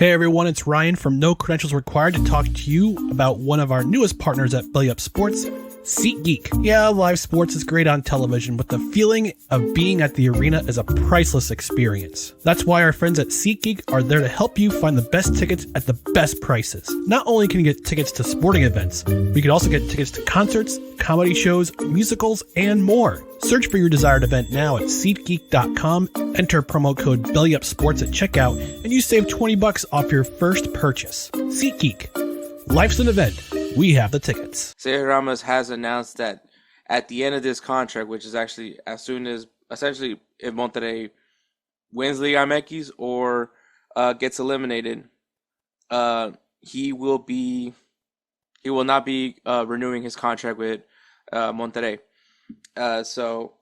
Hey everyone, it's Ryan from No Credentials Required to talk to you about one of our newest partners at Belly Up Sports, SeatGeek. Yeah, live sports is great on television, but the feeling of being at the arena is a priceless experience. That's why our friends at SeatGeek are there to help you find the best tickets at the best prices. Not only can you get tickets to sporting events, but you can also get tickets to concerts, comedy shows, musicals, and more. Search for your desired event now at SeatGeek.com, enter promo code BellyUpSports at checkout, and you save $20 off your first purchase. SeatGeek. Life's an event. We have the tickets. Sergio Ramos has announced that at the end of this contract, which is actually as soon as, essentially, if Monterrey wins Liga MX or gets eliminated, he will not be renewing his contract with Monterrey. So,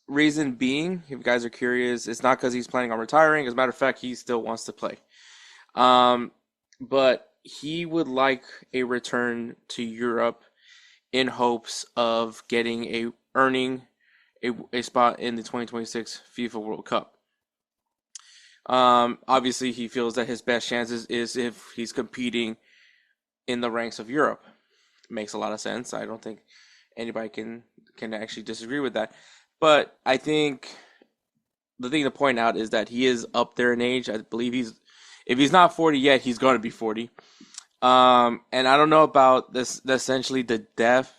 reason being, if you guys are curious, it's not because he's planning on retiring. As a matter of fact, he still wants to play. But he would like a return to Europe in hopes of earning a spot in the 2026 FIFA World Cup. Obviously, he feels that his best chances is if he's competing in the ranks of Europe. It makes a lot of sense. I don't think anybody can actually disagree with that. But I think the thing to point out is that he is up there in age. I believe if he's not 40 yet, he's going to be 40. And I don't know about this, essentially the depth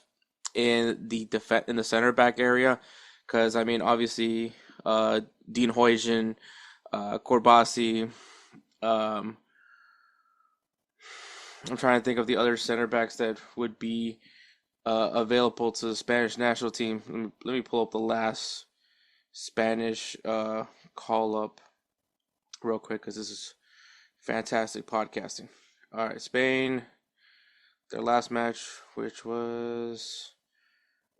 in the center back area, because I mean, obviously, Dean Huijsen, Corbassi. I'm trying to think of the other center backs that would be available to the Spanish national team. Let me pull up the last Spanish call up real quick, because this is fantastic podcasting. All right, Spain, their last match, which was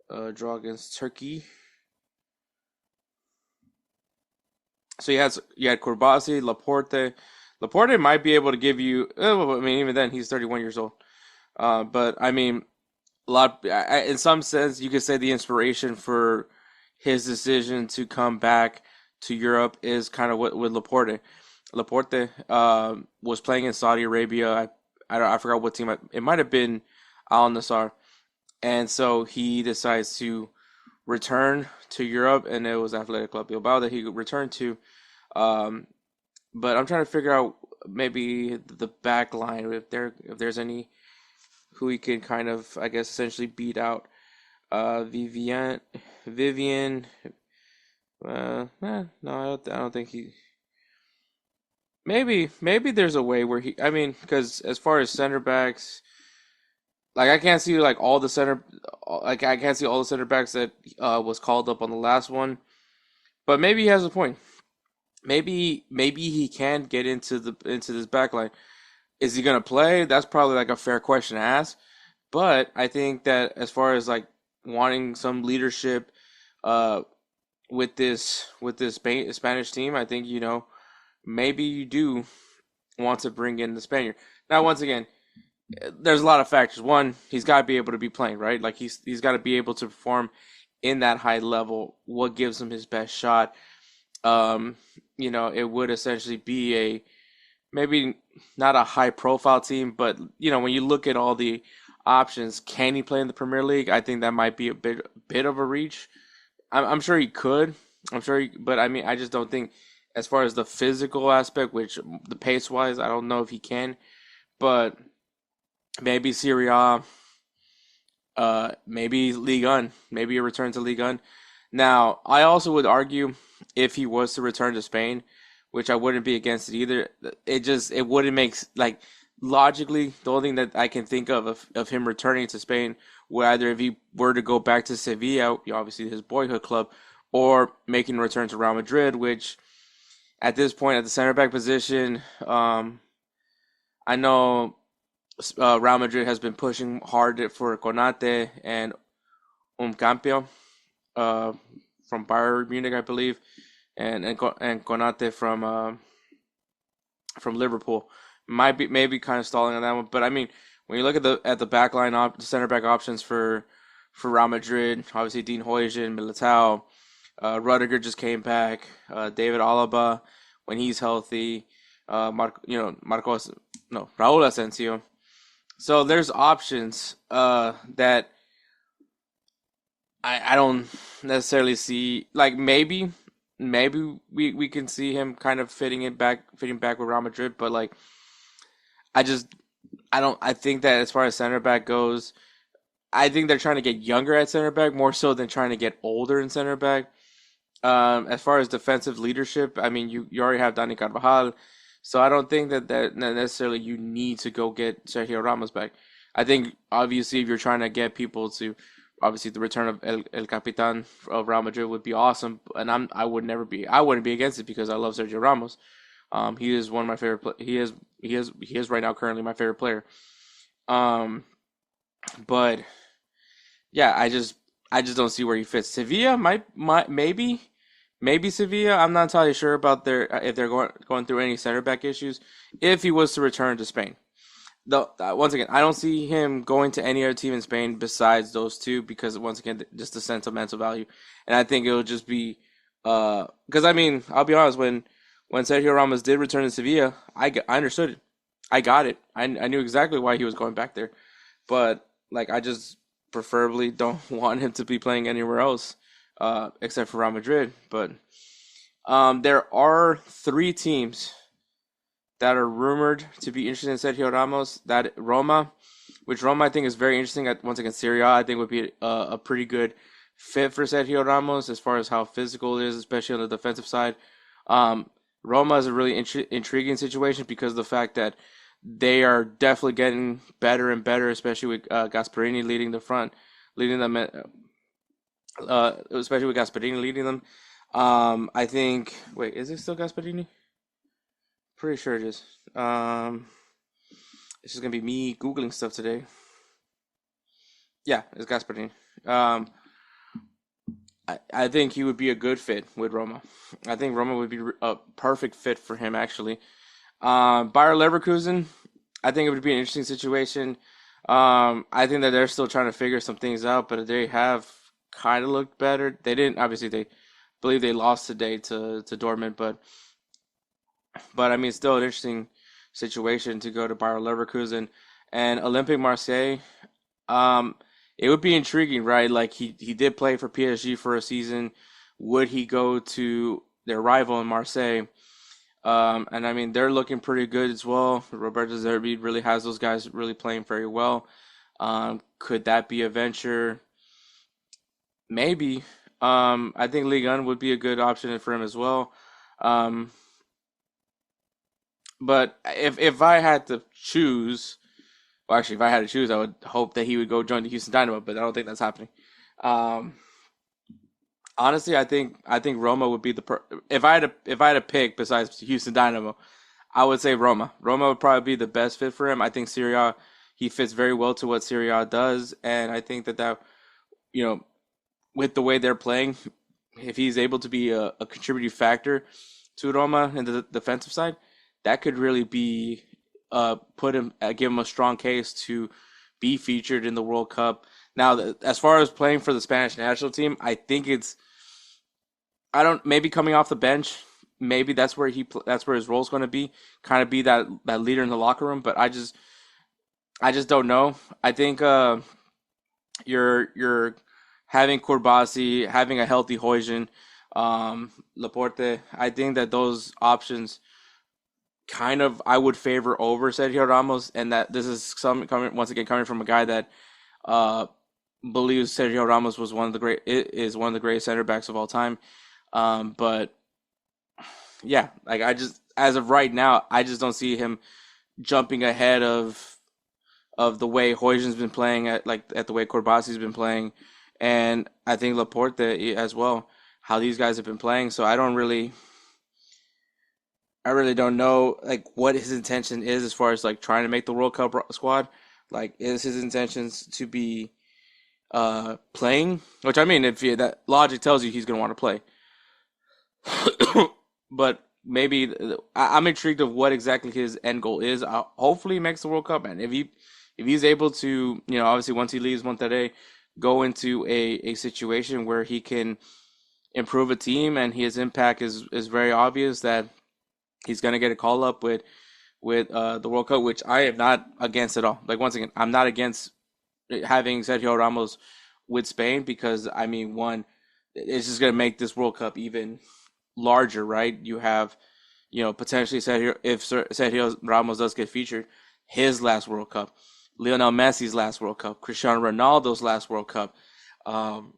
a draw against Turkey. So you had Corbassi, Laporte. Laporte might be able to give you. I mean, even then, he's 31 years old. But I mean, in some sense, you could say the inspiration for his decision to come back to Europe is kind of with Laporte. Laporte was playing in Saudi Arabia. I forgot what team. It might have been Al Nassr, and so he decides to return to Europe, and it was Athletic Club Bilbao that he returned to. But I'm trying to figure out maybe the back line, if there's any who he can kind of, I guess, essentially beat out. Vivian. No, I don't think he. Maybe there's a way where I mean, because as far as center backs, like I can't see all the center backs that was called up on the last one, but maybe he has a point. Maybe he can get into this back line. Is he gonna play? That's probably like a fair question to ask. But I think that as far as like wanting some leadership, with this Spanish team, I think maybe you do want to bring in the Spaniard. Now, once again, there's a lot of factors. One, he's got to be able to be playing, right? Like he's got to be able to perform in that high level. What gives him his best shot? It would essentially be maybe not a high profile team, but when you look at all the options, can he play in the Premier League? I think that might be a bit of a reach. I'm sure he could. But I mean, I just don't think, as far as the physical aspect, which the pace wise, I don't know if he can. But maybe Serie A, maybe Ligue 1, maybe a return to Ligue 1. Now, I also would argue if he was to return to Spain, which I wouldn't be against it either. It wouldn't make, like, logically, the only thing that I can think of him returning to Spain would either, if he were to go back to Sevilla, obviously his boyhood club, or making a return to Real Madrid, which at this point at the center back position, I know Real Madrid has been pushing hard for Konate and Campio from Bayern Munich, I believe, and Konate from Liverpool. Maybe kind of stalling on that one, but I mean, when you look at the back line, the center back options for Real Madrid, obviously Dean Huijsen, Militao, Rudiger just came back, David Alaba when he's healthy, Marcos, no, Raúl Asensio. So there's options that I don't necessarily see. Like maybe we can see him kind of fitting back with Real Madrid, but like I just I don't I think that as far as center back goes, I think they're trying to get younger at center back more so than trying to get older in center back. As far as defensive leadership, I mean, you already have Dani Carvajal, so I don't think that necessarily you need to go get Sergio Ramos back. I think obviously if you're trying to get people to, obviously the return of El Capitan of Real Madrid would be awesome, and I wouldn't be against it because I love Sergio Ramos. He is one of my favorite. He is right now currently my favorite player. Um, but yeah, I just don't see where he fits. Sevilla might maybe Sevilla. I'm not entirely sure about their if they're going through any center back issues. If he was to return to Spain, though, once again, I don't see him going to any other team in Spain besides those two because once again, just the sentimental value, and I think it will just be because I mean I'll be honest when Sergio Ramos did return to Sevilla, I understood it. I got it. I knew exactly why he was going back there, but like I just preferably don't want him to be playing anywhere else, except for Real Madrid. But there are three teams that are rumored to be interested in Sergio Ramos. That Roma, which Roma I think is very interesting. Once again, Serie A I think would be a pretty good fit for Sergio Ramos as far as how physical it is, especially on the defensive side. Um, Roma is a really intriguing situation because of the fact that they are definitely getting better and better, especially with Gasperini leading the front, leading them, especially with Gasperini leading them. I think. Wait, is it still Gasperini? Pretty sure it is. It's just gonna be me googling stuff today. Yeah, it's Gasperini. I think he would be a good fit with Roma. I think Roma would be a perfect fit for him, actually. Bayer Leverkusen, I think it would be an interesting situation. I think that they're still trying to figure some things out, but they have kind of looked better. They didn't, obviously, they believe they lost today to Dortmund, but I mean, still an interesting situation to go to Bayer Leverkusen and Olympique Marseille. Um, it would be intriguing, right? Like he did play for PSG for a season. Would he go to their rival in Marseille? And I mean, they're looking pretty good as well. Roberto Zerbi really has those guys really playing very well. Could that be a venture? Maybe. I think Ligue 1 would be a good option for him as well. Um, but if I had to choose, well, actually, if I had to choose, I would hope that he would go join the Houston Dynamo, but I don't think that's happening. Um, Honestly, I think Roma would be if I had to pick besides Houston Dynamo, I would say Roma. Roma would probably be the best fit for him. I think Serie A, he fits very well to what Serie A does, and I think that you know with the way they're playing, if he's able to be a contributing factor to Roma in the defensive side, that could really be put him give him a strong case to be featured in the World Cup. Now, as far as playing for the Spanish national team, I think I don't maybe coming off the bench, maybe that's where his role is going to be, kind of be that leader in the locker room. But I just don't know. I think you're having Kurbasi, having a healthy Hoyjin, Laporte. I think that those options kind of I would favor over Sergio Ramos, and that this is some coming once again coming from a guy that uh believes Sergio Ramos was is one of the greatest center backs of all time. But yeah, like I just as of right now, I just don't see him jumping ahead of the way Hoyjin's been playing at the way Corbasi's been playing, and I think Laporte as well. How these guys have been playing, so I really don't know like what his intention is as far as like trying to make the World Cup squad. Like, is his intentions to be playing? Which I mean, if that logic tells you he's going to want to play, but maybe I'm intrigued of what exactly his end goal is. Hopefully, he makes the World Cup, and if he's able to, obviously once he leaves Monterrey, go into a situation where he can improve a team and his impact is very obvious that He's gonna get a call up with the World Cup, which I am not against at all. Like once again, I'm not against having Sergio Ramos with Spain because I mean, one, it's just gonna make this World Cup even larger, right? You have, potentially Sergio Ramos does get featured, his last World Cup, Lionel Messi's last World Cup, Cristiano Ronaldo's last World Cup, um,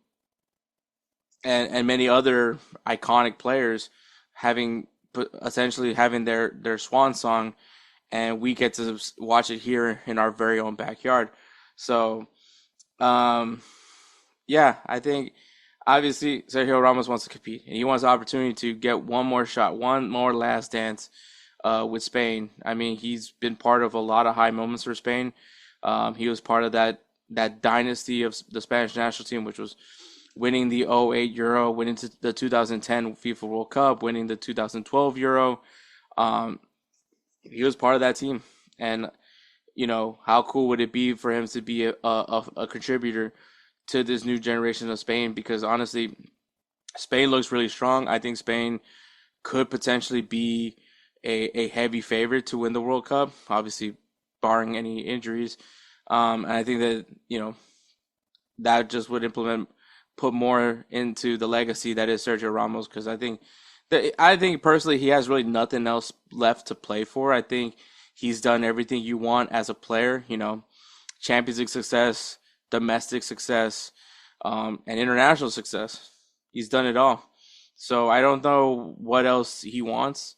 and many other iconic players having essentially having their swan song, and we get to watch it here in our very own backyard. So, um, yeah, I think obviously Sergio Ramos wants to compete, and he wants the opportunity to get one more shot, one more last dance with Spain. I mean, he's been part of a lot of high moments for Spain. He was part of that dynasty of the Spanish national team, which was winning the '08 Euro, winning the 2010 FIFA World Cup, winning the 2012 Euro. Um, he was part of that team, and how cool would it be for him to be a contributor to this new generation of Spain? Because honestly, Spain looks really strong. I think Spain could potentially be a heavy favorite to win the World Cup, obviously barring any injuries. And I think that, that just would put more into the legacy that is Sergio Ramos, because I think personally he has really nothing else left to play for. I think he's done everything you want as a player, Champions League success, domestic success, and international success. He's done it all. So I don't know what else he wants.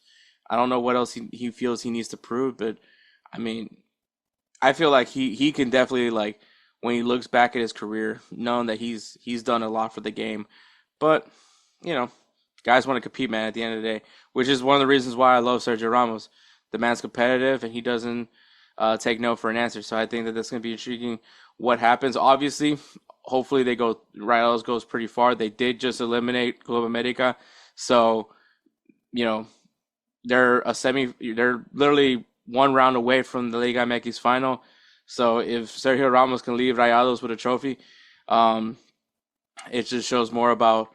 I don't know what else he feels he needs to prove, but I mean, I feel like he can definitely, like, when he looks back at his career, knowing that he's done a lot for the game. But, guys want to compete, man, at the end of the day, which is one of the reasons why I love Sergio Ramos. The man's competitive, and he doesn't take no for an answer. So I think that that's going to be intriguing what happens. Obviously, hopefully Rayados goes pretty far. They did just eliminate Club America. So, they're literally one round away from the Liga MX final. So if Sergio Ramos can leave Rayados with a trophy, it just shows more about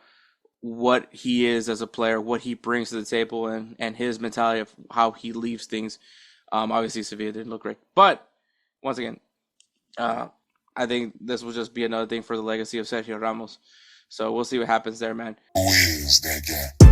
what he is as a player, what he brings to the table, and his mentality of how he leaves things. Obviously, Sevilla didn't look great. But, once again, I think this will just be another thing for the legacy of Sergio Ramos. So we'll see what happens there, man. Who is that guy?